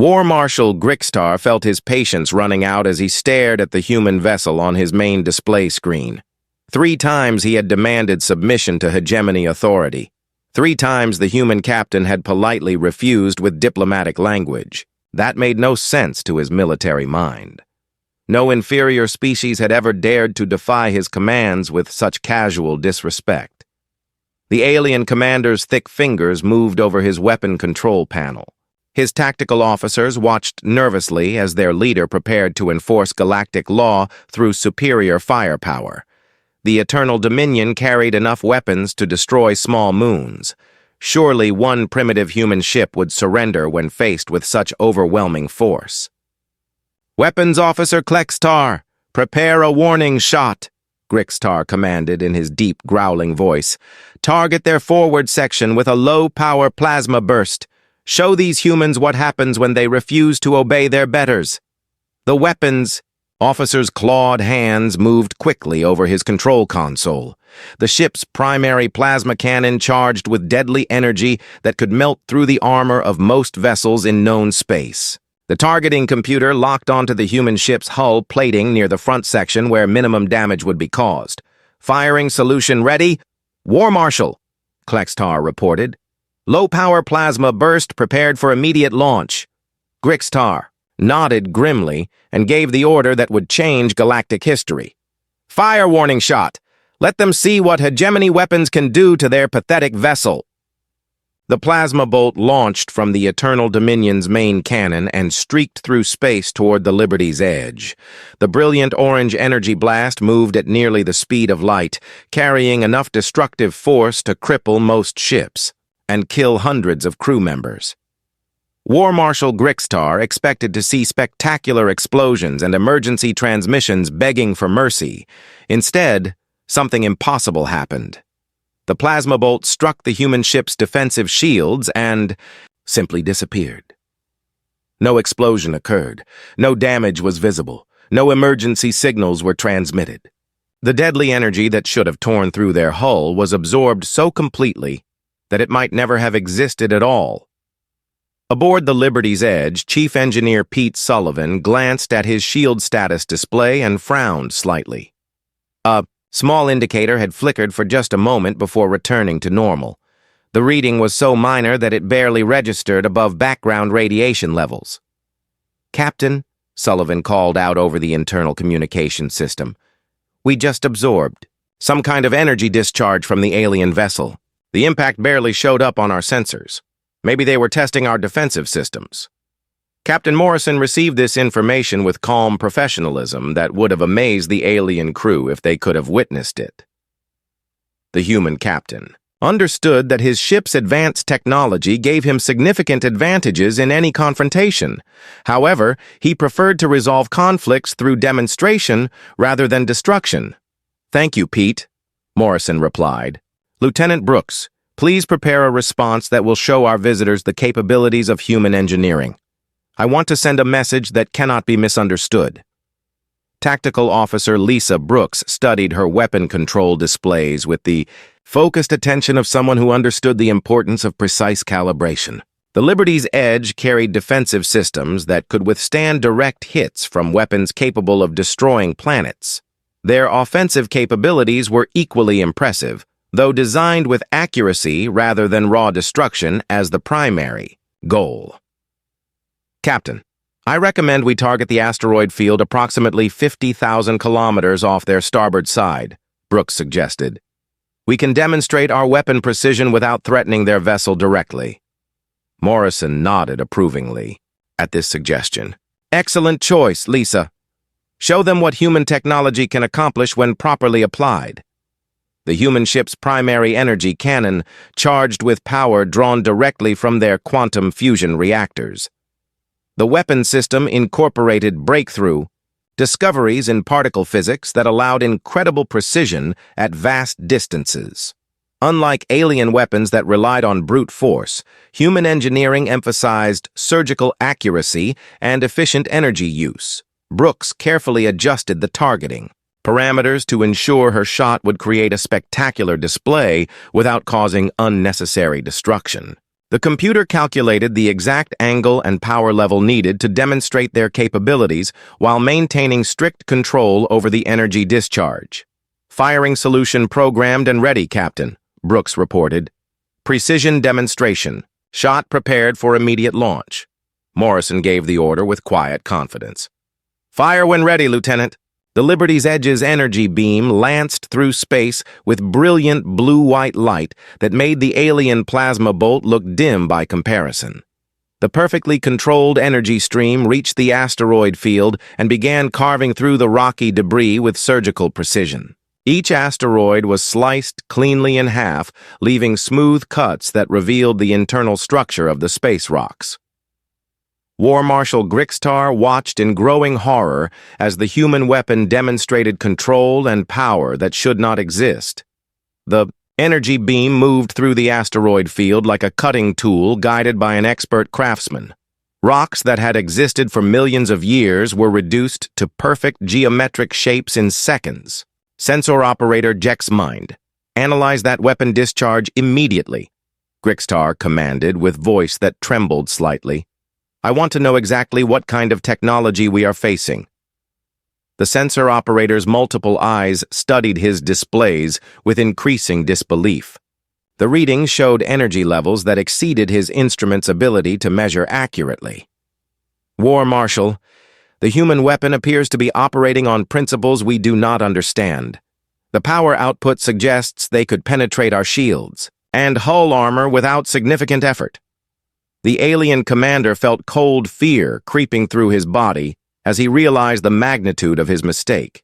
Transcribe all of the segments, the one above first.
War Marshal Grixtar felt his patience running out as he stared at the human vessel on his main display screen. 3 times he had demanded submission to hegemony authority. 3 times the human captain had politely refused with diplomatic language. That made no sense to his military mind. No inferior species had ever dared to defy his commands with such casual disrespect. The alien commander's thick fingers moved over his weapon control panel. His tactical officers watched nervously as their leader prepared to enforce galactic law through superior firepower. The Eternal Dominion carried enough weapons to destroy small moons. Surely one primitive human ship would surrender when faced with such overwhelming force. "Weapons Officer Klextar, prepare a warning shot," Grixtar commanded in his deep, growling voice. "Target their forward section with a low-power plasma burst. Show these humans what happens when they refuse to obey their betters." The weapons officer's clawed hands moved quickly over his control console. The ship's primary plasma cannon charged with deadly energy that could melt through the armor of most vessels in known space. The targeting computer locked onto the human ship's hull plating near the front section where minimum damage would be caused. "Firing solution ready?" "War Marshal," Klextar reported. "Low-power plasma burst prepared for immediate launch." Grixtar nodded grimly and gave the order that would change galactic history. "Fire warning shot! Let them see what hegemony weapons can do to their pathetic vessel." The plasma bolt launched from the Eternal Dominion's main cannon and streaked through space toward the Liberty's edge. The brilliant orange energy blast moved at nearly the speed of light, carrying enough destructive force to cripple most ships and kill hundreds of crew members. War Marshal Grixtar expected to see spectacular explosions and emergency transmissions begging for mercy. Instead, something impossible happened. The plasma bolt struck the human ship's defensive shields and simply disappeared. No explosion occurred. No damage was visible. No emergency signals were transmitted. The deadly energy that should have torn through their hull was absorbed so completely that it might never have existed at all. Aboard the Liberty's Edge, Chief Engineer Pete Sullivan glanced at his shield status display and frowned slightly. A small indicator had flickered for just a moment before returning to normal. The reading was so minor that it barely registered above background radiation levels. "Captain," Sullivan called out over the internal communication system, "we just absorbed some kind of energy discharge from the alien vessel. The impact barely showed up on our sensors. Maybe they were testing our defensive systems." Captain Morrison received this information with calm professionalism that would have amazed the alien crew if they could have witnessed it. The human captain understood that his ship's advanced technology gave him significant advantages in any confrontation. However, he preferred to resolve conflicts through demonstration rather than destruction. "Thank you, Pete," Morrison replied. "Lieutenant Brooks, please prepare a response that will show our visitors the capabilities of human engineering. I want to send a message that cannot be misunderstood." Tactical Officer Lisa Brooks studied her weapon control displays with the focused attention of someone who understood the importance of precise calibration. The Liberty's Edge carried defensive systems that could withstand direct hits from weapons capable of destroying planets. Their offensive capabilities were equally impressive, though designed with accuracy rather than raw destruction as the primary goal. "Captain, I recommend we target the asteroid field approximately 50,000 kilometers off their starboard side," Brooks suggested. "We can demonstrate our weapon precision without threatening their vessel directly." Morrison nodded approvingly at this suggestion. "Excellent choice, Lisa. Show them what human technology can accomplish when properly applied." The human ship's primary energy cannon charged with power drawn directly from their quantum fusion reactors. The weapon system incorporated breakthrough discoveries in particle physics that allowed incredible precision at vast distances. Unlike alien weapons that relied on brute force, human engineering emphasized surgical accuracy and efficient energy use. Brooks carefully adjusted the targeting parameters to ensure her shot would create a spectacular display without causing unnecessary destruction. The computer calculated the exact angle and power level needed to demonstrate their capabilities while maintaining strict control over the energy discharge. "Firing solution programmed and ready, Captain," Brooks reported. "Precision demonstration. Shot prepared for immediate launch." Morrison gave the order with quiet confidence. "Fire when ready, Lieutenant." The Liberty's Edge's energy beam lanced through space with brilliant blue-white light that made the alien plasma bolt look dim by comparison. The perfectly controlled energy stream reached the asteroid field and began carving through the rocky debris with surgical precision. Each asteroid was sliced cleanly in half, leaving smooth cuts that revealed the internal structure of the space rocks. War Marshal Grixtar watched in growing horror as the human weapon demonstrated control and power that should not exist. The energy beam moved through the asteroid field like a cutting tool guided by an expert craftsman. Rocks that had existed for millions of years were reduced to perfect geometric shapes in seconds. Sensor operator Jex Mind, "Analyze that weapon discharge immediately," Grixtar commanded with voice that trembled slightly. "I want to know exactly what kind of technology we are facing." The sensor operator's multiple eyes studied his displays with increasing disbelief. The readings showed energy levels that exceeded his instrument's ability to measure accurately. "War Marshal, the human weapon appears to be operating on principles we do not understand. The power output suggests they could penetrate our shields and hull armor without significant effort." The alien commander felt cold fear creeping through his body as he realized the magnitude of his mistake.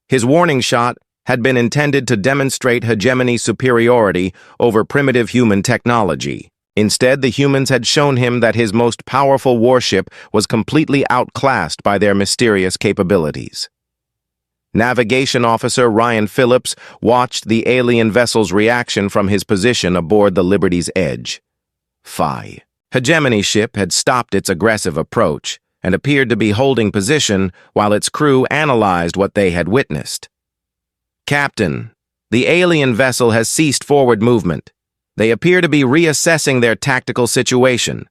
His warning shot had been intended to demonstrate hegemony superiority over primitive human technology. Instead, the humans had shown him that his most powerful warship was completely outclassed by their mysterious capabilities. Navigation Officer Ryan Phillips watched the alien vessel's reaction from his position aboard the Liberty's Edge. HFY. Hegemony ship had stopped its aggressive approach and appeared to be holding position while its crew analyzed what they had witnessed. "Captain, the alien vessel has ceased forward movement. They appear to be reassessing their tactical situation."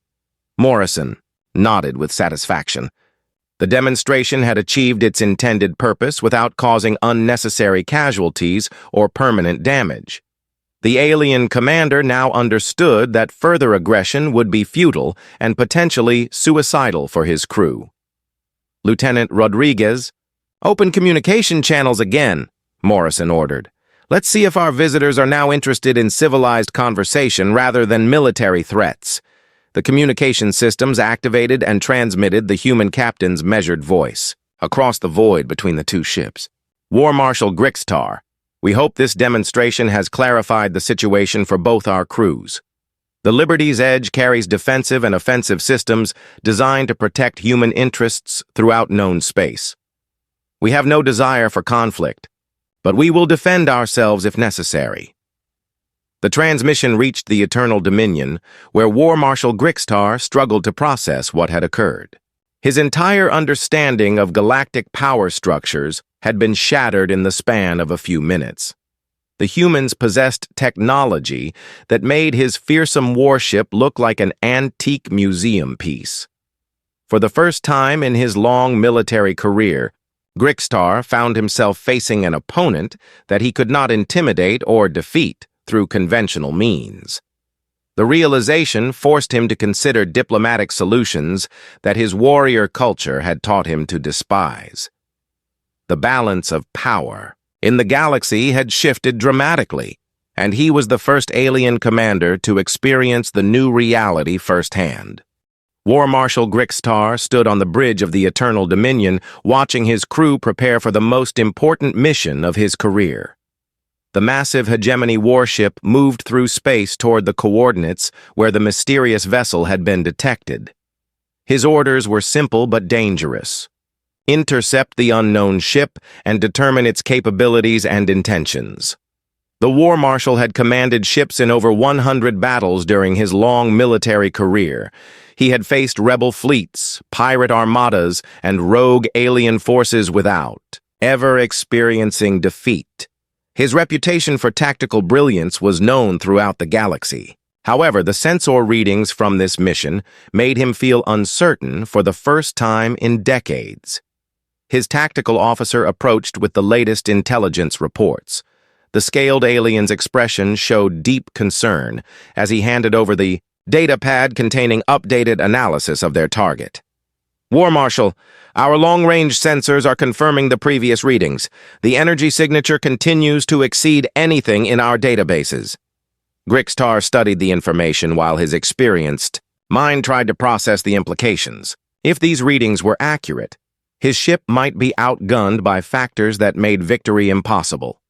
Morrison nodded with satisfaction. The demonstration had achieved its intended purpose without causing unnecessary casualties or permanent damage. The alien commander now understood that further aggression would be futile and potentially suicidal for his crew. "Lieutenant Rodriguez, open communication channels again," Morrison ordered. "Let's see if our visitors are now interested in civilized conversation rather than military threats." The communication systems activated and transmitted the human captain's measured voice across the void between the two ships. "War Marshal Grixtar, we hope this demonstration has clarified the situation for both our crews. The Liberty's Edge carries defensive and offensive systems designed to protect human interests throughout known space. We have no desire for conflict, but we will defend ourselves if necessary." The transmission reached the Eternal Dominion, where War Marshal Grixtar struggled to process what had occurred. His entire understanding of galactic power structures had been shattered in the span of a few minutes. The humans possessed technology that made his fearsome warship look like an antique museum piece. For the first time in his long military career, Grixtar found himself facing an opponent that he could not intimidate or defeat through conventional means. The realization forced him to consider diplomatic solutions that his warrior culture had taught him to despise. The balance of power in the galaxy had shifted dramatically, and he was the first alien commander to experience the new reality firsthand. War Marshal Grixtar stood on the bridge of the Eternal Dominion, watching his crew prepare for the most important mission of his career. The massive Hegemony warship moved through space toward the coordinates where the mysterious vessel had been detected. His orders were simple but dangerous. Intercept the unknown ship and determine its capabilities and intentions. The War Marshal had commanded ships in over 100 battles during his long military career. He had faced rebel fleets, pirate armadas, and rogue alien forces without ever experiencing defeat. His reputation for tactical brilliance was known throughout the galaxy. However, the sensor readings from this mission made him feel uncertain for the first time in decades. His tactical officer approached with the latest intelligence reports. The scaled alien's expression showed deep concern as he handed over the data pad containing updated analysis of their target. War Marshal, our long-range sensors are confirming the previous readings. The energy signature continues to exceed anything in our databases. Grixtar studied the information while his experienced mind tried to process the implications. If these readings were accurate, his ship might be outgunned by factors that made victory impossible.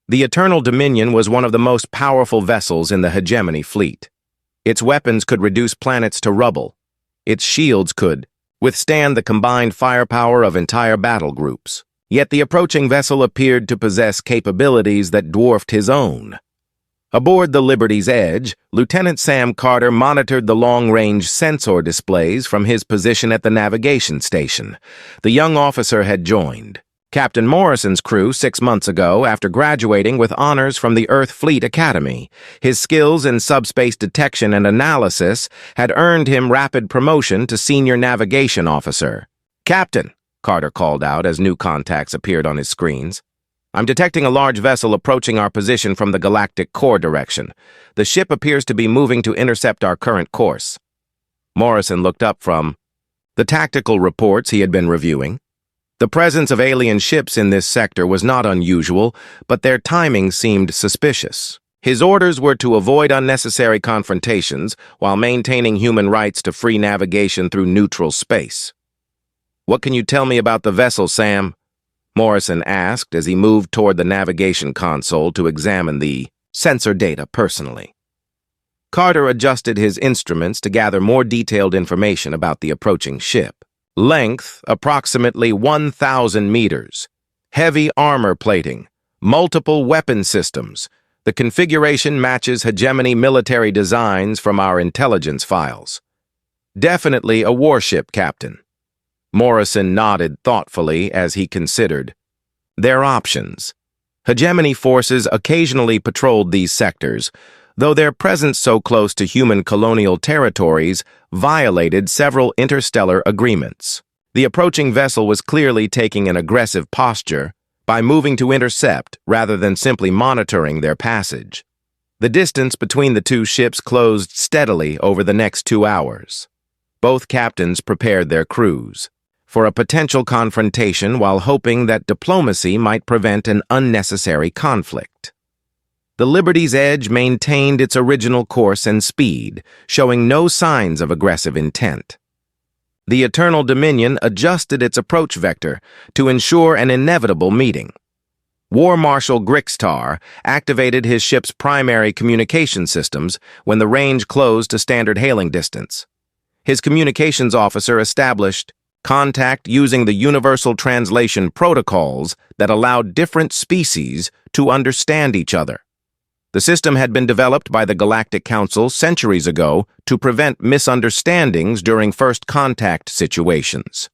The Eternal Dominion was one of the most powerful vessels in the Hegemony fleet. Its weapons could reduce planets to rubble. Its shields could withstand the combined firepower of entire battle groups. Yet the approaching vessel appeared to possess capabilities that dwarfed his own. Aboard the Liberty's Edge, Lieutenant Sam Carter monitored the long-range sensor displays from his position at the navigation station. The young officer had joined Captain Morrison's crew 6 months ago after graduating with honors from the Earth Fleet Academy. His skills in subspace detection and analysis had earned him rapid promotion to senior navigation officer. "Captain," Carter called out as new contacts appeared on his screens. "I'm detecting a large vessel approaching our position from the Galactic Core direction. The ship appears to be moving to intercept our current course." Morrison looked up from the tactical reports he had been reviewing. The presence of alien ships in this sector was not unusual, but their timing seemed suspicious. His orders were to avoid unnecessary confrontations while maintaining human rights to free navigation through neutral space. "What can you tell me about the vessel, Sam?" Morrison asked as he moved toward the navigation console to examine the sensor data personally. Carter adjusted his instruments to gather more detailed information about the approaching ship. Length, approximately 1,000 meters. Heavy armor plating. Multiple weapon systems. The configuration matches hegemony military designs from our intelligence files. "Definitely a warship, Captain." Morrison nodded thoughtfully as he considered their options. Hegemony forces occasionally patrolled these sectors, though their presence so close to human colonial territories violated several interstellar agreements. The approaching vessel was clearly taking an aggressive posture by moving to intercept rather than simply monitoring their passage. The distance between the two ships closed steadily over the next 2 hours. Both captains prepared their crews for a potential confrontation while hoping that diplomacy might prevent an unnecessary conflict. The Liberty's Edge maintained its original course and speed, showing no signs of aggressive intent. The Eternal Dominion adjusted its approach vector to ensure an inevitable meeting. War Marshal Grixtar activated his ship's primary communication systems when the range closed to standard hailing distance. His communications officer established contact using the universal translation protocols that allowed different species to understand each other. The system had been developed by the Galactic Council centuries ago to prevent misunderstandings during first contact situations.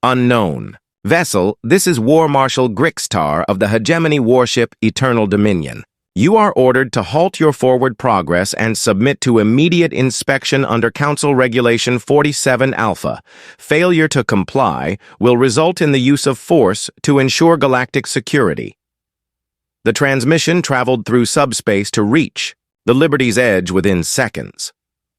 Unknown. Vessel, this is War Marshal Grixtar of the Hegemony warship Eternal Dominion. You are ordered to halt your forward progress and submit to immediate inspection under Council Regulation 47 Alpha. Failure to comply will result in the use of force to ensure galactic security. The transmission traveled through subspace to reach the Liberty's Edge within seconds.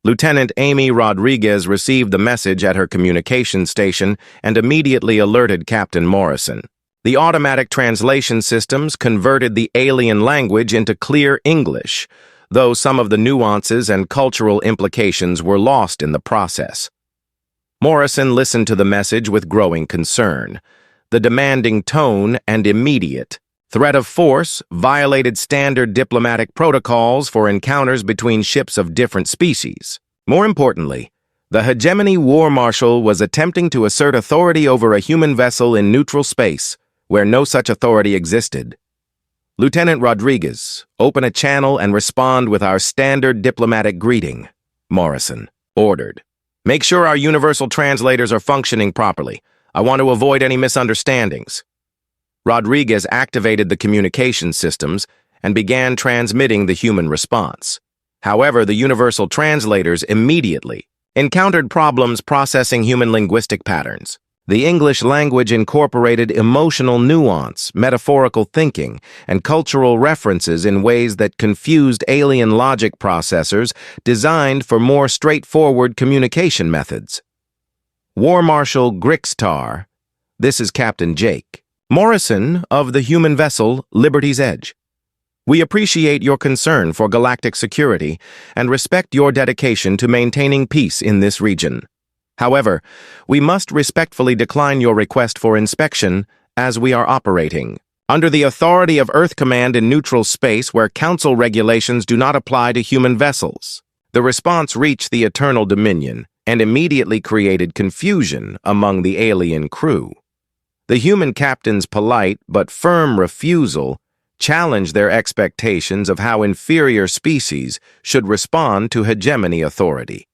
Lieutenant Amy Rodriguez received the message at her communication station and immediately alerted Captain Morrison. The automatic translation systems converted the alien language into clear English, though some of the nuances and cultural implications were lost in the process. Morrison listened to the message with growing concern. The demanding tone and immediate threat of force violated standard diplomatic protocols for encounters between ships of different species. More importantly, the Hegemony War Marshal was attempting to assert authority over a human vessel in neutral space, where no such authority existed. Lieutenant Rodriguez, open a channel and respond with our standard diplomatic greeting, Morrison ordered. Make sure our universal translators are functioning properly. I want to avoid any misunderstandings. Rodriguez activated the communication systems and began transmitting the human response. However, the universal translators immediately encountered problems processing human linguistic patterns. The English language incorporated emotional nuance, metaphorical thinking, and cultural references in ways that confused alien logic processors designed for more straightforward communication methods. War Marshal Grixtar, this is Captain Jake Morrison of the human vessel Liberty's Edge. We appreciate your concern for galactic security and respect your dedication to maintaining peace in this region. However, we must respectfully decline your request for inspection as we are operating under the authority of Earth Command in neutral space where Council regulations do not apply to human vessels. The response reached the Eternal Dominion and immediately created confusion among the alien crew. The human captain's polite but firm refusal challenged their expectations of how inferior species should respond to hegemony authority.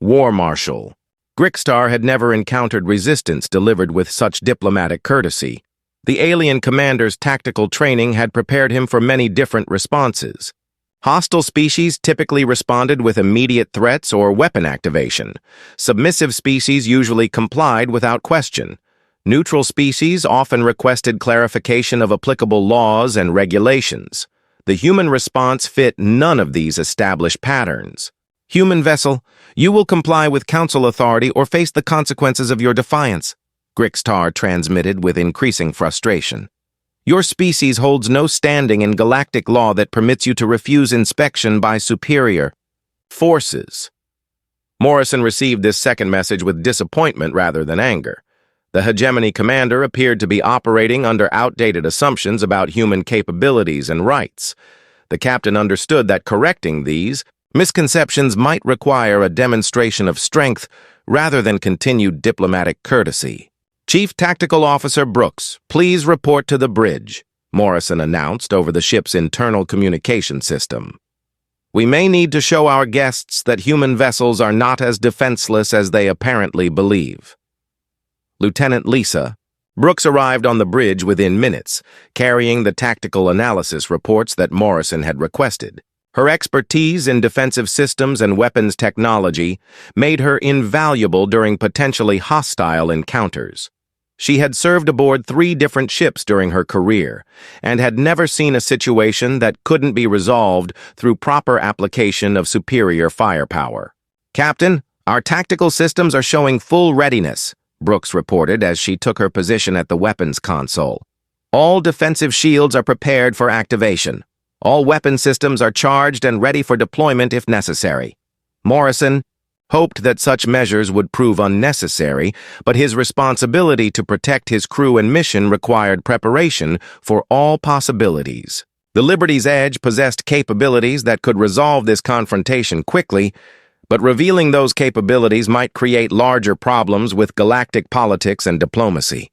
War Marshal Grixtar had never encountered resistance delivered with such diplomatic courtesy. The alien commander's tactical training had prepared him for many different responses. Hostile species typically responded with immediate threats or weapon activation. Submissive species usually complied without question. Neutral species often requested clarification of applicable laws and regulations. The human response fit none of these established patterns. Human vessel, you will comply with Council authority or face the consequences of your defiance, Grixtar transmitted with increasing frustration. Your species holds no standing in galactic law that permits you to refuse inspection by superior forces. Morrison received this second message with disappointment rather than anger. The hegemony commander appeared to be operating under outdated assumptions about human capabilities and rights. The captain understood that correcting these misconceptions might require a demonstration of strength rather than continued diplomatic courtesy. Chief Tactical Officer Brooks, please report to the bridge, Morrison announced over the ship's internal communication system. We may need to show our guests that human vessels are not as defenseless as they apparently believe. Lieutenant Lisa, Brooks arrived on the bridge within minutes, carrying the tactical analysis reports that Morrison had requested. Her expertise in defensive systems and weapons technology made her invaluable during potentially hostile encounters. She had served aboard 3 different ships during her career and had never seen a situation that couldn't be resolved through proper application of superior firepower. Captain, our tactical systems are showing full readiness, Brooks reported as she took her position at the weapons console. All defensive shields are prepared for activation. All weapon systems are charged and ready for deployment if necessary. Morrison hoped that such measures would prove unnecessary, but his responsibility to protect his crew and mission required preparation for all possibilities. The Liberty's Edge possessed capabilities that could resolve this confrontation quickly, but revealing those capabilities might create larger problems with galactic politics and diplomacy.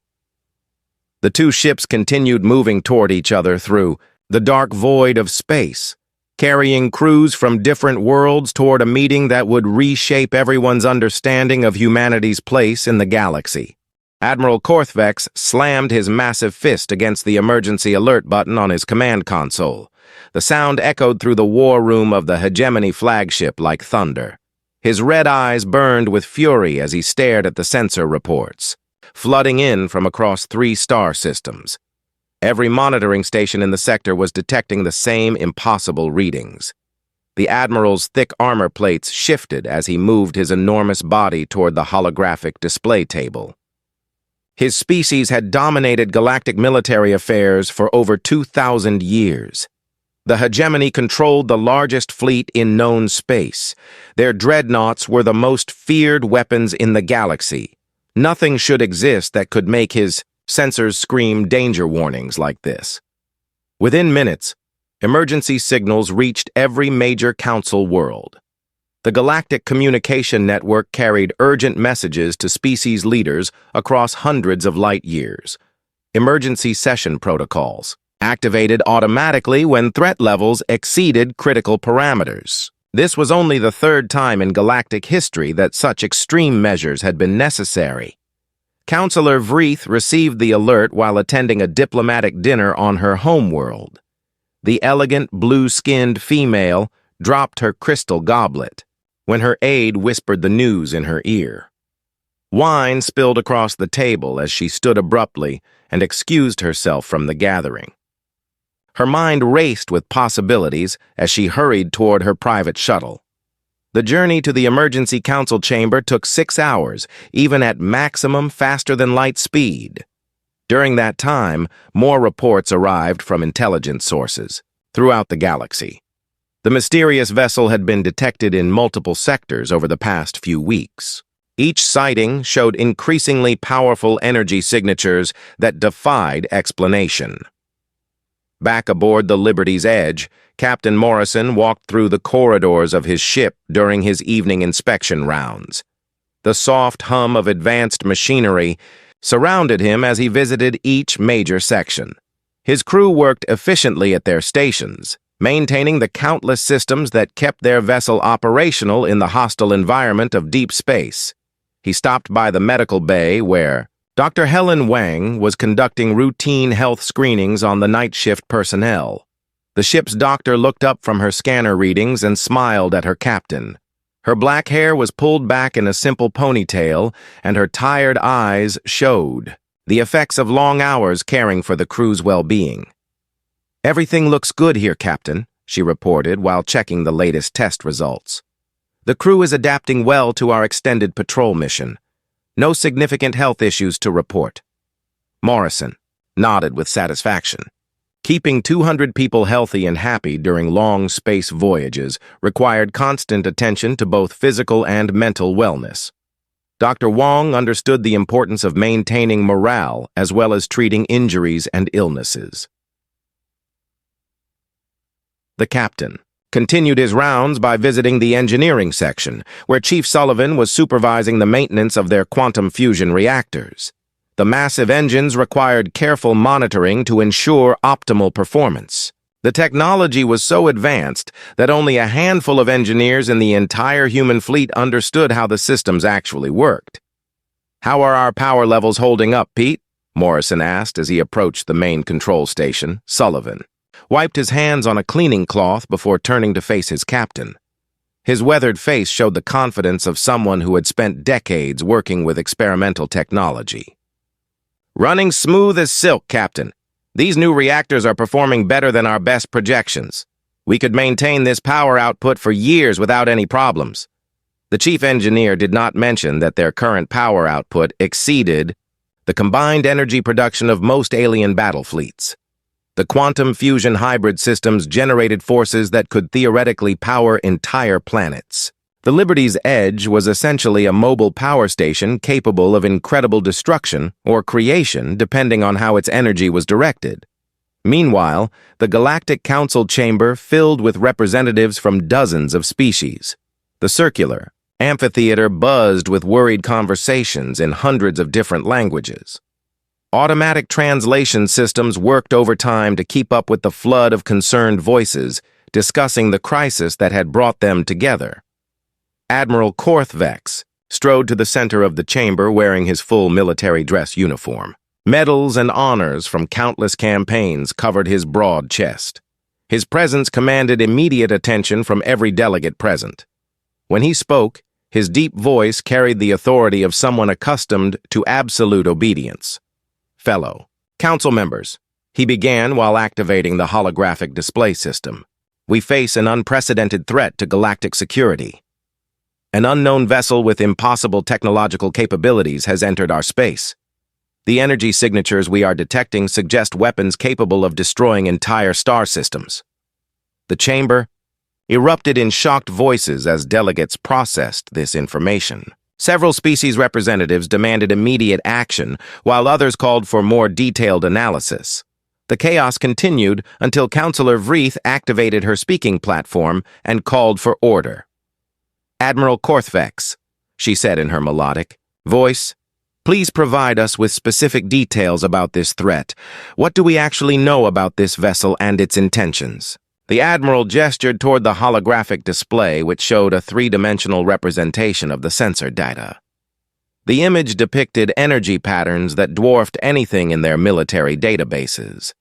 The 2 ships continued moving toward each other through the dark void of space, carrying crews from different worlds toward a meeting that would reshape everyone's understanding of humanity's place in the galaxy. Admiral Korthvex slammed his massive fist against the emergency alert button on his command console. The sound echoed through the war room of the hegemony flagship like thunder. His red eyes burned with fury as he stared at the sensor reports, flooding in from across 3 star systems. Every monitoring station in the sector was detecting the same impossible readings. The Admiral's thick armor plates shifted as he moved his enormous body toward the holographic display table. His species had dominated galactic military affairs for over 2,000 years. The hegemony controlled the largest fleet in known space. Their dreadnoughts were the most feared weapons in the galaxy. Nothing should exist that could make his sensors scream danger warnings like this. Within minutes, emergency signals reached every major council world. The Galactic Communication Network carried urgent messages to species leaders across hundreds of light years. Emergency session protocols, activated automatically when threat levels exceeded critical parameters. This was only the 3rd time in galactic history that such extreme measures had been necessary. Counselor Vreeth received the alert while attending a diplomatic dinner on her homeworld. The elegant, blue-skinned female dropped her crystal goblet when her aide whispered the news in her ear. Wine spilled across the table as she stood abruptly and excused herself from the gathering. Her mind raced with possibilities as she hurried toward her private shuttle. The journey to the emergency council chamber took 6 hours, even at maximum faster-than-light speed. During that time, more reports arrived from intelligence sources throughout the galaxy. The mysterious vessel had been detected in multiple sectors over the past few weeks. Each sighting showed increasingly powerful energy signatures that defied explanation. Back aboard the Liberty's Edge, Captain Morrison walked through the corridors of his ship during his evening inspection rounds. The soft hum of advanced machinery surrounded him as he visited each major section. His crew worked efficiently at their stations, maintaining the countless systems that kept their vessel operational in the hostile environment of deep space. He stopped by the medical bay where Dr. Helen Wang was conducting routine health screenings on the night shift personnel. The ship's doctor looked up from her scanner readings and smiled at her captain. Her black hair was pulled back in a simple ponytail, and her tired eyes showed the effects of long hours caring for the crew's well-being. "Everything looks good here, Captain," she reported while checking the latest test results. "The crew is adapting well to our extended patrol mission. No significant health issues to report." Morrison nodded with satisfaction. Keeping 200 people healthy and happy during long space voyages required constant attention to both physical and mental wellness. Dr. Wong understood the importance of maintaining morale as well as treating injuries and illnesses. The captain continued his rounds by visiting the engineering section, where Chief Sullivan was supervising the maintenance of their quantum fusion reactors. The massive engines required careful monitoring to ensure optimal performance. The technology was so advanced that only a handful of engineers in the entire human fleet understood how the systems actually worked. "How are our power levels holding up, Pete?" Morrison asked as he approached the main control station. Sullivan wiped his hands on a cleaning cloth before turning to face his captain. His weathered face showed the confidence of someone who had spent decades working with experimental technology. "Running smooth as silk, Captain. These new reactors are performing better than our best projections. We could maintain this power output for years without any problems." The chief engineer did not mention that their current power output exceeded the combined energy production of most alien battle fleets. The quantum fusion hybrid systems generated forces that could theoretically power entire planets. The Liberty's Edge was essentially a mobile power station capable of incredible destruction or creation depending on how its energy was directed. Meanwhile, the Galactic Council chamber filled with representatives from dozens of species. The circular amphitheater buzzed with worried conversations in hundreds of different languages. Automatic translation systems worked overtime to keep up with the flood of concerned voices discussing the crisis that had brought them together. Admiral Korthvex strode to the center of the chamber wearing his full military dress uniform. Medals and honors from countless campaigns covered his broad chest. His presence commanded immediate attention from every delegate present. When he spoke, his deep voice carried the authority of someone accustomed to absolute obedience. "Fellow council members," he began while activating the holographic display system, "we face an unprecedented threat to galactic security. An unknown vessel with impossible technological capabilities has entered our space. The energy signatures we are detecting suggest weapons capable of destroying entire star systems." The chamber erupted in shocked voices as delegates processed this information. Several species representatives demanded immediate action, while others called for more detailed analysis. The chaos continued until Councillor Vreeth activated her speaking platform and called for order. "Admiral Korthvex," she said in her melodic voice, "please provide us with specific details about this threat. What do we actually know about this vessel and its intentions?" The Admiral gestured toward the holographic display, which showed a three-dimensional representation of the sensor data. The image depicted energy patterns that dwarfed anything in their military databases.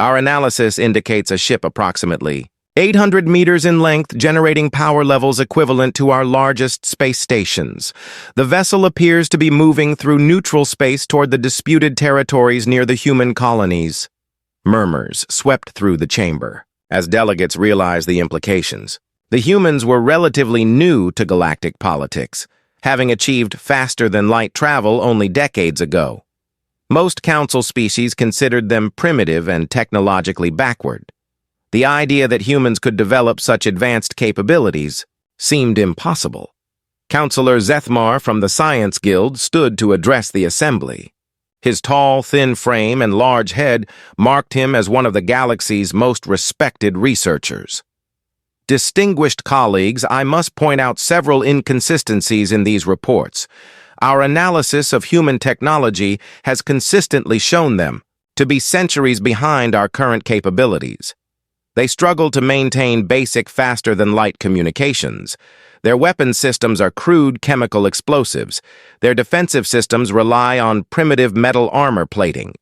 "Our analysis indicates a ship approximately 800 meters in length, generating power levels equivalent to our largest space stations. The vessel appears to be moving through neutral space toward the disputed territories near the human colonies. Murmurs swept through the chamber as delegates realized the implications. The humans were relatively new to galactic politics, having achieved faster-than-light travel only decades ago. Most council species considered them primitive and technologically backward. The idea that humans could develop such advanced capabilities seemed impossible. Councillor Zethmar from the Science Guild stood to address the assembly. His tall, thin frame and large head marked him as one of the galaxy's most respected researchers. Distinguished colleagues, I must point out several inconsistencies in these reports. Our analysis of human technology has consistently shown them to be centuries behind our current capabilities. They struggle to maintain basic faster-than-light communications. Their weapon systems are crude chemical explosives. Their defensive systems rely on primitive metal armor plating.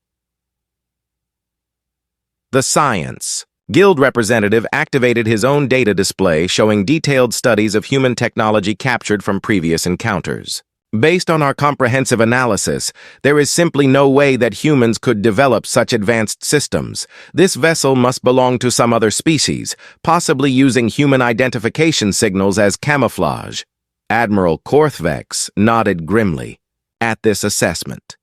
The Science Guild representative activated his own data display showing detailed studies of human technology captured from previous encounters. Based on our comprehensive analysis, there is simply no way that humans could develop such advanced systems. This vessel must belong to some other species, possibly using human identification signals as camouflage. Admiral Korthvex nodded grimly at this assessment.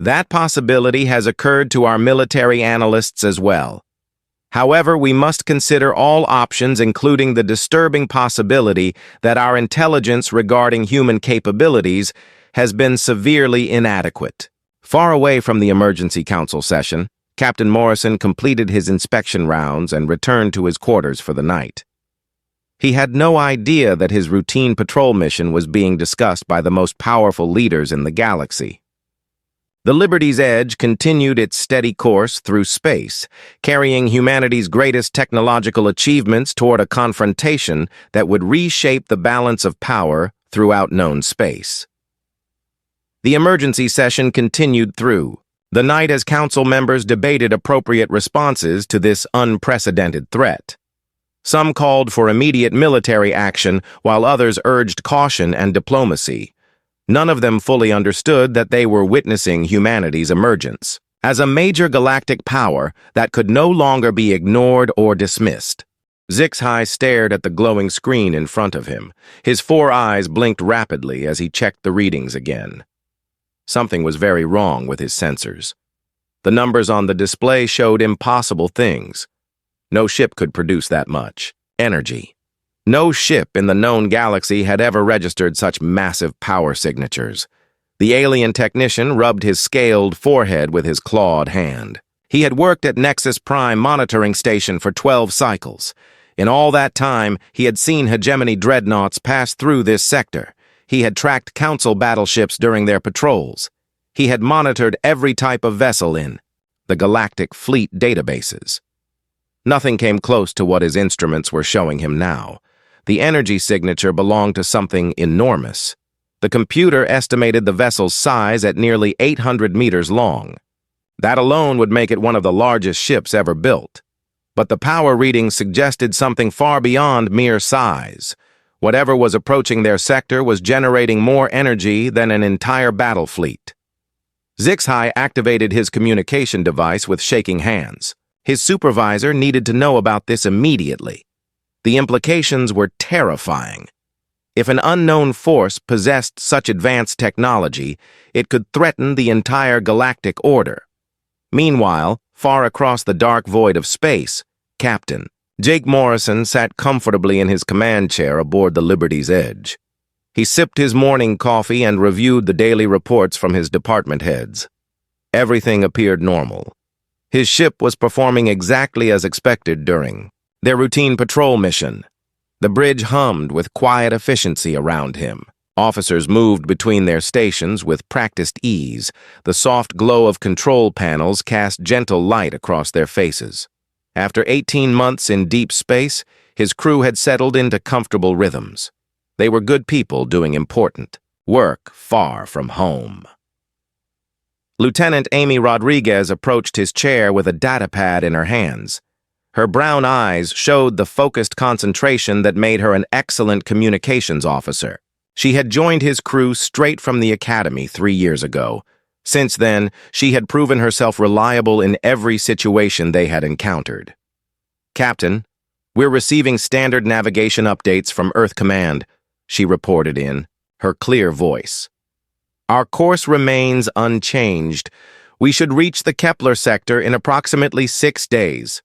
That possibility has occurred to our military analysts as well. However, we must consider all options, including the disturbing possibility that our intelligence regarding human capabilities has been severely inadequate. Far away from the emergency council session, Captain Morrison completed his inspection rounds and returned to his quarters for the night. He had no idea that his routine patrol mission was being discussed by the most powerful leaders in the galaxy. The Liberty's Edge continued its steady course through space, carrying humanity's greatest technological achievements toward a confrontation that would reshape the balance of power throughout known space. The emergency session continued through the night as council members debated appropriate responses to this unprecedented threat. Some called for immediate military action, while others urged caution and diplomacy. None of them fully understood that they were witnessing humanity's emergence as a major galactic power that could no longer be ignored or dismissed. Zixhai stared at the glowing screen in front of him. His 4 eyes blinked rapidly as he checked the readings again. Something was very wrong with his sensors. The numbers on the display showed impossible things. No ship could produce that much energy. No ship in the known galaxy had ever registered such massive power signatures. The alien technician rubbed his scaled forehead with his clawed hand. He had worked at Nexus Prime monitoring station for 12 cycles. In all that time, he had seen hegemony dreadnoughts pass through this sector. He had tracked council battleships during their patrols. He had monitored every type of vessel in the Galactic Fleet databases. Nothing came close to what his instruments were showing him now. The energy signature belonged to something enormous. The computer estimated the vessel's size at nearly 800 meters long. That alone would make it one of the largest ships ever built. But the power readings suggested something far beyond mere size. Whatever was approaching their sector was generating more energy than an entire battle fleet. Zixhai activated his communication device with shaking hands. His supervisor needed to know about this immediately. The implications were terrifying. If an unknown force possessed such advanced technology, it could threaten the entire galactic order. Meanwhile, far across the dark void of space, Captain Jake Morrison sat comfortably in his command chair aboard the Liberty's Edge. He sipped his morning coffee and reviewed the daily reports from his department heads. Everything appeared normal. His ship was performing exactly as expected during their routine patrol mission. The bridge hummed with quiet efficiency around him. Officers moved between their stations with practiced ease. The soft glow of control panels cast gentle light across their faces. After 18 months in deep space, his crew had settled into comfortable rhythms. They were good people doing important work far from home. Lieutenant Amy Rodriguez approached his chair with a datapad in her hands. Her brown eyes showed the focused concentration that made her an excellent communications officer. She had joined his crew straight from the academy 3 years ago. Since then, she had proven herself reliable in every situation they had encountered. "Captain, we're receiving standard navigation updates from Earth Command," she reported in her clear voice. "Our course remains unchanged. We should reach the Kepler sector in approximately 6 days.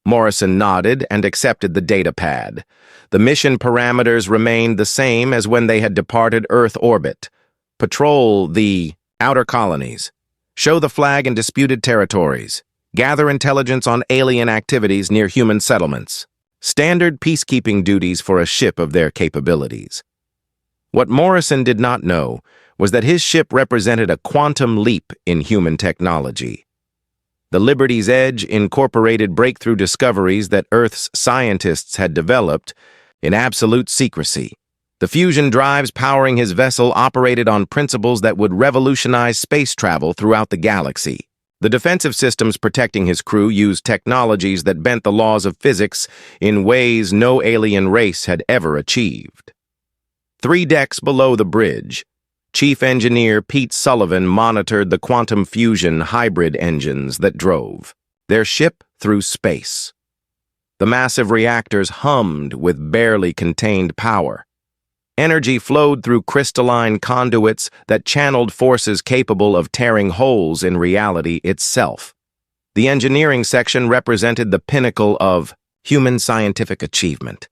Morrison nodded and accepted the data pad. The mission parameters remained the same as when they had departed Earth orbit. Patrol the outer colonies. Show the flag in disputed territories. Gather intelligence on alien activities near human settlements. Standard peacekeeping duties for a ship of their capabilities. What Morrison did not know was that his ship represented a quantum leap in human technology. The Liberty's Edge incorporated breakthrough discoveries that Earth's scientists had developed in absolute secrecy. The fusion drives powering his vessel operated on principles that would revolutionize space travel throughout the galaxy. The defensive systems protecting his crew used technologies that bent the laws of physics in ways no alien race had ever achieved. 3 decks below the bridge, Chief Engineer Pete Sullivan monitored the quantum fusion hybrid engines that drove their ship through space. The massive reactors hummed with barely contained power. Energy flowed through crystalline conduits that channeled forces capable of tearing holes in reality itself. The engineering section represented the pinnacle of human scientific achievement.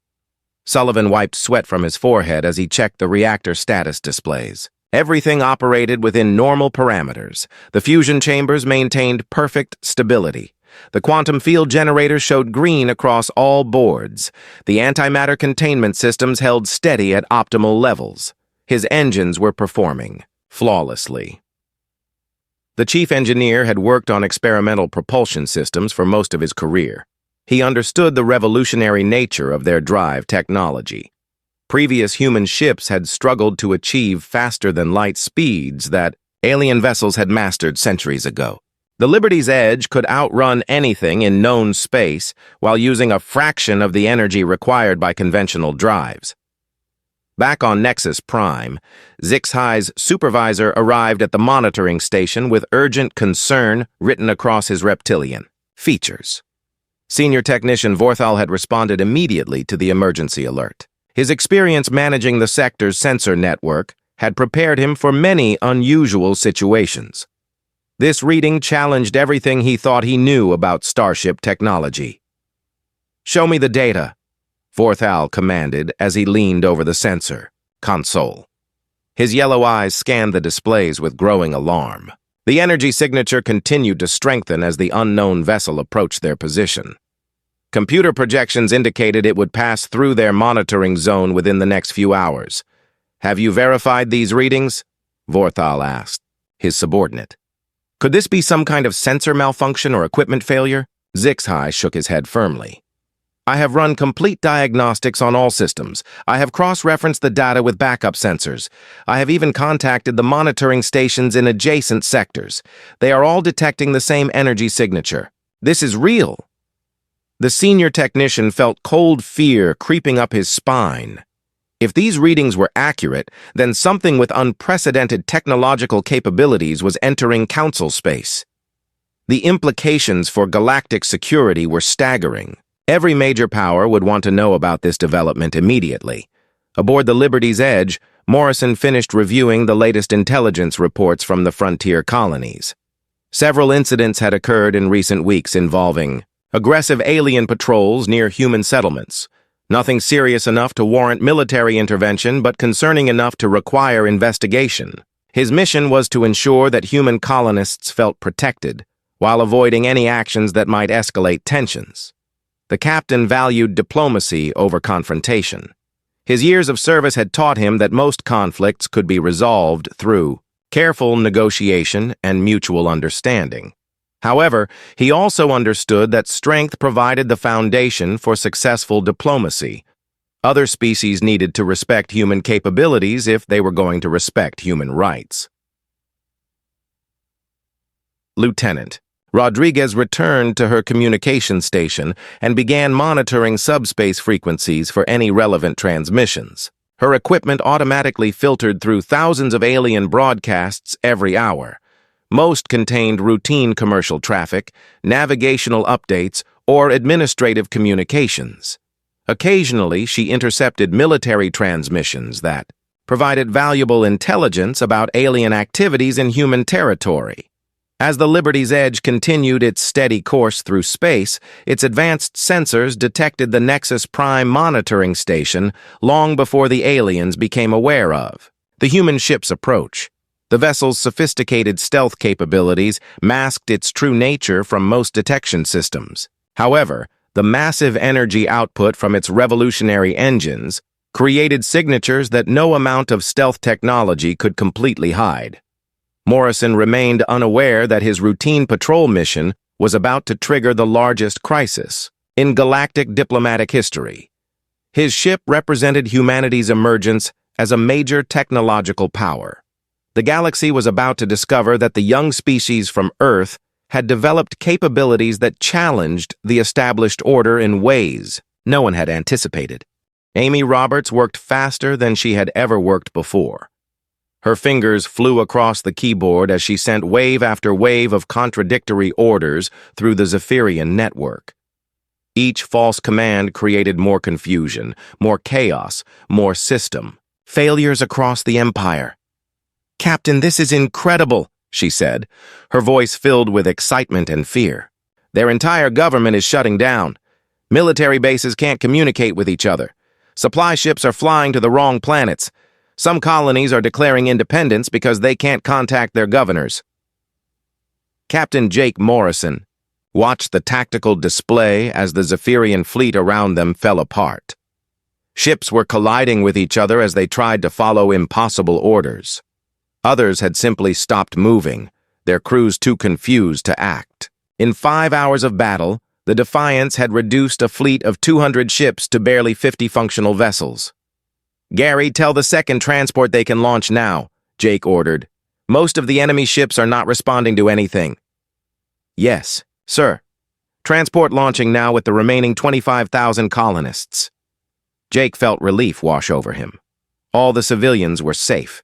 Sullivan wiped sweat from his forehead as he checked the reactor status displays. Everything operated within normal parameters. The fusion chambers maintained perfect stability. The quantum field generator showed green across all boards. The antimatter containment systems held steady at optimal levels. His engines were performing flawlessly. The chief engineer had worked on experimental propulsion systems for most of his career. He understood the revolutionary nature of their drive technology. Previous human ships had struggled to achieve faster-than-light speeds that alien vessels had mastered centuries ago. The Liberty's Edge could outrun anything in known space while using a fraction of the energy required by conventional drives. Back on Nexus Prime, Zixai's supervisor arrived at the monitoring station with urgent concern written across his reptilian features. Senior Technician Vorthal had responded immediately to the emergency alert. His experience managing the sector's sensor network had prepared him for many unusual situations. This reading challenged everything he thought he knew about Starship technology. "Show me the data," Vorthal commanded as he leaned over the sensor console. His yellow eyes scanned the displays with growing alarm. The energy signature continued to strengthen as the unknown vessel approached their position. Computer projections indicated it would pass through their monitoring zone within the next few hours. "Have you verified these readings?" Vorthal asked, his subordinate. "Could this be some kind of sensor malfunction or equipment failure?" Zixai shook his head firmly. "I have run complete diagnostics on all systems. I have cross-referenced the data with backup sensors. I have even contacted the monitoring stations in adjacent sectors. They are all detecting the same energy signature. This is real." The senior technician felt cold fear creeping up his spine. If these readings were accurate, then something with unprecedented technological capabilities was entering Council space. The implications for galactic security were staggering. Every major power would want to know about this development immediately. Aboard the Liberty's Edge, Morrison finished reviewing the latest intelligence reports from the frontier colonies. Several incidents had occurred in recent weeks involving aggressive alien patrols near human settlements. Nothing serious enough to warrant military intervention, but concerning enough to require investigation. His mission was to ensure that human colonists felt protected, while avoiding any actions that might escalate tensions. The captain valued diplomacy over confrontation. His years of service had taught him that most conflicts could be resolved through careful negotiation and mutual understanding. However, he also understood that strength provided the foundation for successful diplomacy. Other species needed to respect human capabilities if they were going to respect human rights. Lieutenant, Rodriguez returned to her communication station and began monitoring subspace frequencies for any relevant transmissions. Her equipment automatically filtered through thousands of alien broadcasts every hour. Most contained routine commercial traffic, navigational updates, or administrative communications. Occasionally, she intercepted military transmissions that provided valuable intelligence about alien activities in human territory. As the Liberty's Edge continued its steady course through space, its advanced sensors detected the Nexus Prime monitoring station long before the aliens became aware of the human ship's approach. The vessel's sophisticated stealth capabilities masked its true nature from most detection systems. However, the massive energy output from its revolutionary engines created signatures that no amount of stealth technology could completely hide. Morrison remained unaware that his routine patrol mission was about to trigger the largest crisis in galactic diplomatic history. His ship represented humanity's emergence as a major technological power. The galaxy was about to discover that the young species from Earth had developed capabilities that challenged the established order in ways no one had anticipated. Amy Roberts worked faster than she had ever worked before. Her fingers flew across the keyboard as she sent wave after wave of contradictory orders through the Zephyrian network. Each false command created more confusion, more chaos, more system. Failures across the Empire. "Captain, this is incredible," she said, her voice filled with excitement and fear. "Their entire government is shutting down. Military bases can't communicate with each other. Supply ships are flying to the wrong planets. Some colonies are declaring independence because they can't contact their governors." Captain Jake Morrison watched the tactical display as the Zephyrian fleet around them fell apart. Ships were colliding with each other as they tried to follow impossible orders. Others had simply stopped moving, their crews too confused to act. In 5 hours of battle, the Defiance had reduced a fleet of 200 ships to barely 50 functional vessels. "Gary, tell the second transport they can launch now," Jake ordered. "Most of the enemy ships are not responding to anything." "Yes, sir. Transport launching now with the remaining 25,000 colonists." Jake felt relief wash over him. All the civilians were safe.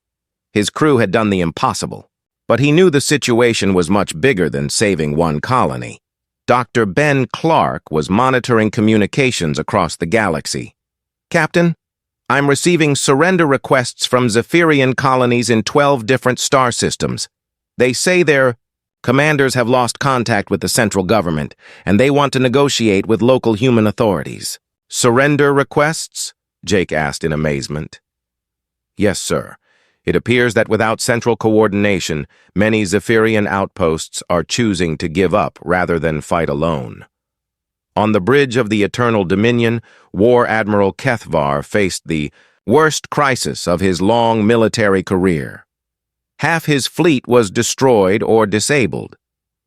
His crew had done the impossible. But he knew the situation was much bigger than saving one colony. Dr. Ben Clark was monitoring communications across the galaxy. "Captain, I'm receiving surrender requests from Zephyrian colonies in 12 different star systems. They say their commanders have lost contact with the central government, and they want to negotiate with local human authorities." "Surrender requests?" Jake asked in amazement. "Yes, sir. It appears that without central coordination, many Zephyrian outposts are choosing to give up rather than fight alone." On the bridge of the Eternal Dominion, War Admiral Kethvar faced the worst crisis of his long military career. Half his fleet was destroyed or disabled.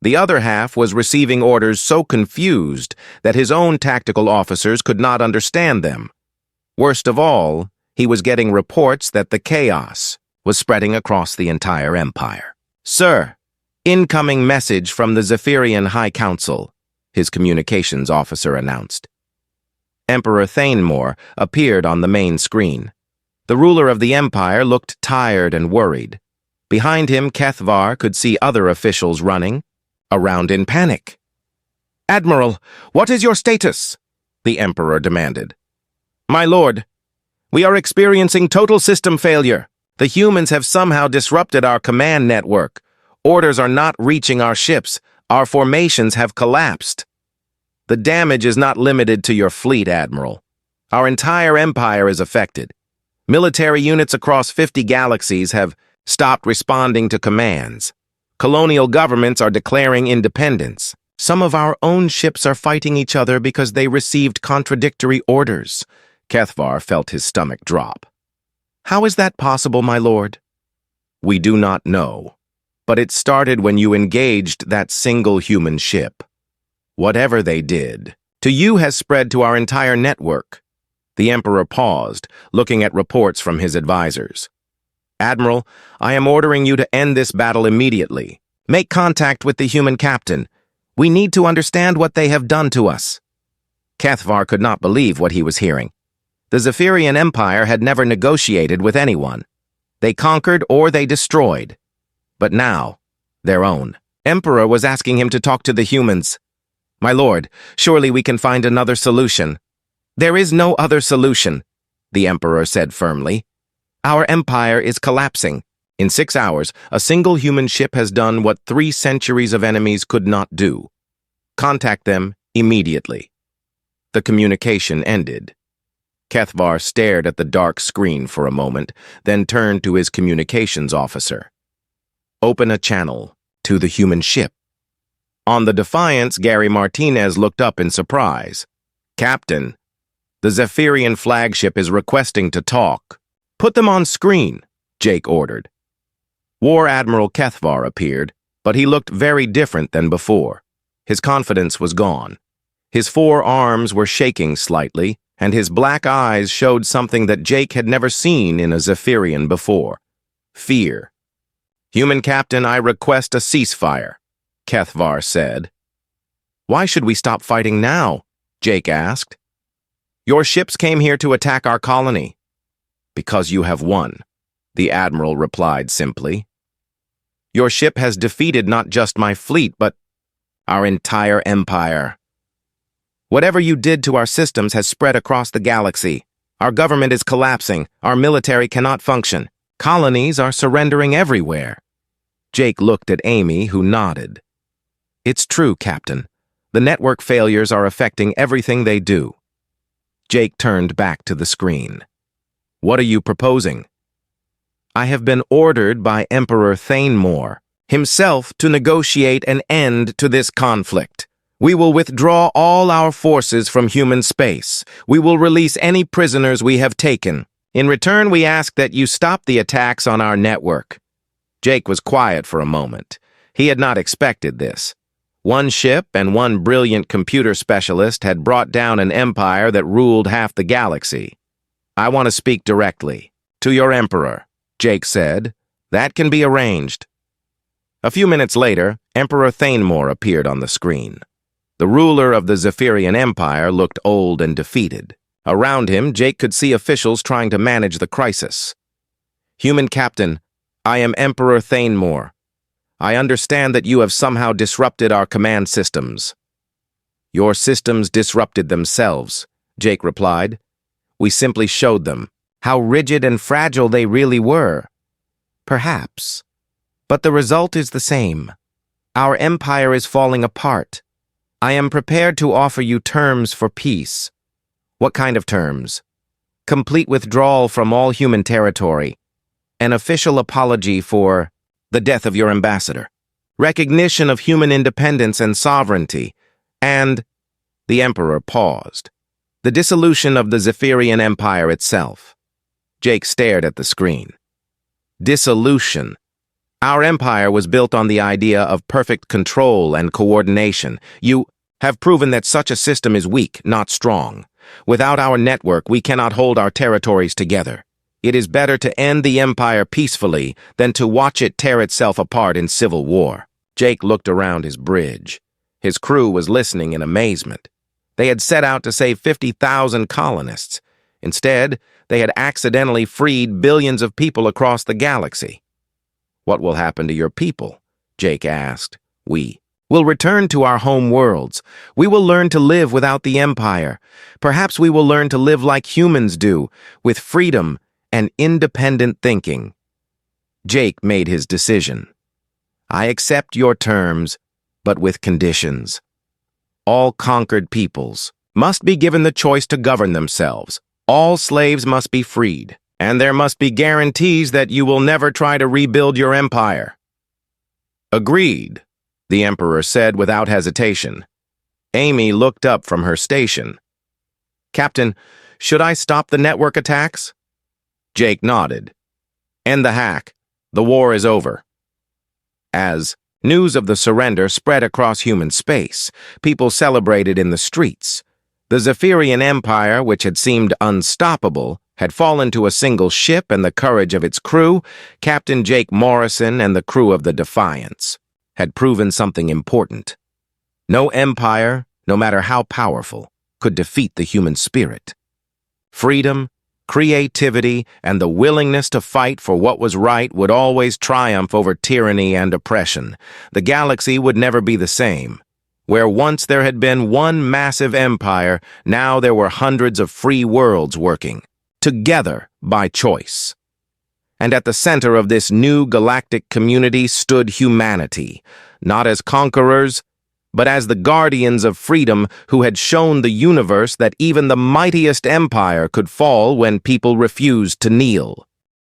The other half was receiving orders so confused that his own tactical officers could not understand them. Worst of all, he was getting reports that the chaos was spreading across the entire empire. "Sir, incoming message from the Zephyrian High Council," his communications officer announced. Emperor Thanemore appeared on the main screen. The ruler of the empire looked tired and worried. Behind him, Kethvar could see other officials running around in panic. "Admiral, what is your status?" the emperor demanded. "My lord, we are experiencing total system failure. The humans have somehow disrupted our command network. Orders are not reaching our ships. Our formations have collapsed." "The damage is not limited to your fleet, Admiral. Our entire empire is affected. Military units across 50 galaxies have stopped responding to commands. Colonial governments are declaring independence. Some of our own ships are fighting each other because they received contradictory orders." Kethvar felt his stomach drop. "How is that possible, my lord?" "We do not know. But it started when you engaged that single human ship. Whatever they did, to you has spread to our entire network." The Emperor paused, looking at reports from his advisors. "Admiral, I am ordering you to end this battle immediately. Make contact with the human captain. We need to understand what they have done to us." Cathvar could not believe what he was hearing. The Zephyrian Empire had never negotiated with anyone. They conquered or they destroyed. But now, their own. Emperor was asking him to talk to the humans. "My lord, surely we can find another solution." "There is no other solution," the Emperor said firmly. "Our empire is collapsing. In 6 hours, a single human ship has done what 3 centuries of enemies could not do. Contact them immediately." The communication ended. Cathvar stared at the dark screen for a moment, then turned to his communications officer. "Open a channel to the human ship." On the Defiance, Gary Martinez looked up in surprise. "Captain, the Zephyrian flagship is requesting to talk." "Put them on screen," Jake ordered. War Admiral Cathvar appeared, but he looked very different than before. His confidence was gone. His 4 arms were shaking slightly, and his black eyes showed something that Jake had never seen in a Zephyrian before: fear. "Human Captain, I request a ceasefire," Cathvar said. "Why should we stop fighting now?" Jake asked. "Your ships came here to attack our colony." "Because you have won," the Admiral replied simply. "Your ship has defeated not just my fleet, but our entire empire. Whatever you did to our systems has spread across the galaxy. Our government is collapsing. Our military cannot function. Colonies are surrendering everywhere." Jake looked at Amy, who nodded. "It's true, Captain. The network failures are affecting everything they do." Jake turned back to the screen. "What are you proposing?" "I have been ordered by Emperor Thanemore himself to negotiate an end to this conflict. We will withdraw all our forces from human space. We will release any prisoners we have taken. In return, we ask that you stop the attacks on our network." Jake was quiet for a moment. He had not expected this. 1 ship and 1 brilliant computer specialist had brought down an empire that ruled half the galaxy. "I want to speak directly to your Emperor," Jake said. "That can be arranged." A few minutes later, Emperor Thanemore appeared on the screen. The ruler of the Zephyrian Empire looked old and defeated. Around him, Jake could see officials trying to manage the crisis. "Human Captain, I am Emperor Thanemore. I understand that you have somehow disrupted our command systems." "Your systems disrupted themselves," Jake replied. "We simply showed them how rigid and fragile they really were." "Perhaps. But the result is the same. Our empire is falling apart. I am prepared to offer you terms for peace." "What kind of terms?" "Complete withdrawal from all human territory. An official apology for the death of your ambassador. Recognition of human independence and sovereignty. And," the Emperor paused, "the dissolution of the Zephyrian Empire itself." Jake stared at the screen. "Dissolution. Our empire was built on the idea of perfect control and coordination. You have proven that such a system is weak, not strong. Without our network, we cannot hold our territories together. It is better to end the empire peacefully than to watch it tear itself apart in civil war." Jake looked around his bridge. His crew was listening in amazement. They had set out to save 50,000 colonists. Instead, they had accidentally freed billions of people across the galaxy. "What will happen to your people?" Jake asked. "We will return to our home worlds. We will learn to live without the Empire. Perhaps we will learn to live like humans do, with freedom and independent thinking." Jake made his decision. "I accept your terms, but with conditions. All conquered peoples must be given the choice to govern themselves. All slaves must be freed, and there must be guarantees that you will never try to rebuild your empire." "Agreed," the Emperor said without hesitation. Amy looked up from her station. "Captain, should I stop the network attacks?" Jake nodded. "End the hack. The war is over." As news of the surrender spread across human space, people celebrated in the streets. The Zephyrian Empire, which had seemed unstoppable, had fallen to a single ship and the courage of its crew. Captain Jake Morrison and the crew of the Defiance had proven something important. No empire, no matter how powerful, could defeat the human spirit. Freedom, creativity, and the willingness to fight for what was right would always triumph over tyranny and oppression. The galaxy would never be the same. Where once there had been one massive empire, now there were hundreds of free worlds working, together by choice. And at the center of this new galactic community stood humanity, not as conquerors, but as the guardians of freedom who had shown the universe that even the mightiest empire could fall when people refused to kneel.